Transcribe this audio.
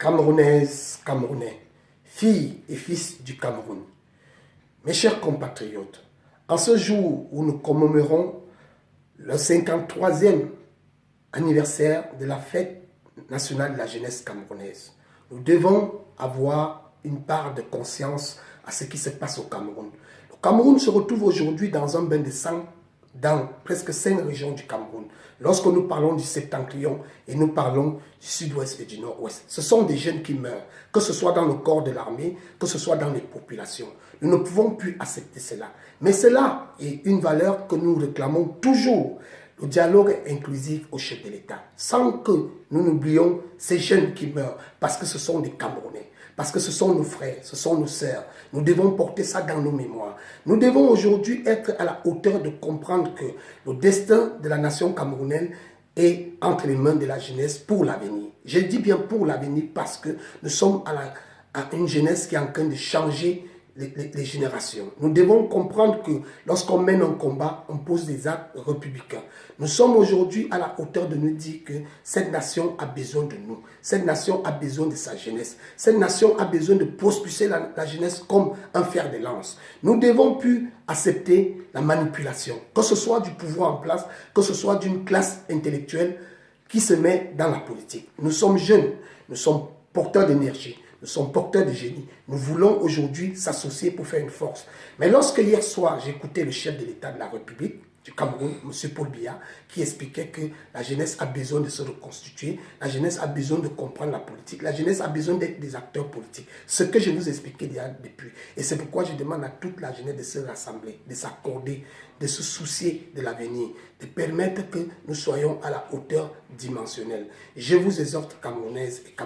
Camerounaises, Camerounais, filles et fils du Cameroun, mes chers compatriotes, en ce jour où nous commémorons le 53e anniversaire de la fête nationale de la jeunesse camerounaise, nous devons avoir une part de conscience à ce qui se passe au Cameroun. Le Cameroun se retrouve aujourd'hui dans un bain de sang dans presque 5 régions du Cameroun. Lorsque nous parlons du septentrion et nous parlons du sud-ouest et du nord-ouest, ce sont des jeunes qui meurent, que ce soit dans le corps de l'armée, que ce soit dans les populations. Nous ne pouvons plus accepter cela. Mais cela est une valeur que nous réclamons toujours. Le dialogue inclusif au chef de l'État, sans que nous n'oublions ces jeunes qui meurent, parce que ce sont des Camerounais, parce que ce sont nos frères, ce sont nos sœurs. Nous devons porter ça dans nos mémoires. Nous devons aujourd'hui être à la hauteur de comprendre que le destin de la nation camerounaise est entre les mains de la jeunesse pour l'avenir. Je dis bien pour l'avenir parce que nous sommes à une jeunesse qui est en train de changer les générations. Nous devons comprendre que lorsqu'on mène un combat, on pose des actes républicains. Nous sommes aujourd'hui à la hauteur de nous dire que cette nation a besoin de nous. Cette nation a besoin de sa jeunesse. Cette nation a besoin de propulser la jeunesse comme un fer de lance. Nous devons plus accepter la manipulation, que ce soit du pouvoir en place, que ce soit d'une classe intellectuelle qui se met dans la politique. Nous sommes jeunes, nous sommes porteurs d'énergie. Nous sommes porteurs de génie. Nous voulons aujourd'hui s'associer pour faire une force. Mais lorsque hier soir, j'écoutais le chef de l'État de la République du Cameroun, M. Paul Biya, qui expliquait que la jeunesse a besoin de se reconstituer, la jeunesse a besoin de comprendre la politique, la jeunesse a besoin d'être des acteurs politiques. Ce que je vous expliquais déjà depuis. Et c'est pourquoi je demande à toute la jeunesse de se rassembler, de s'accorder, de se soucier de l'avenir, de permettre que nous soyons à la hauteur dimensionnelle. Je vous exhorte, Camerounaises et Camerounais,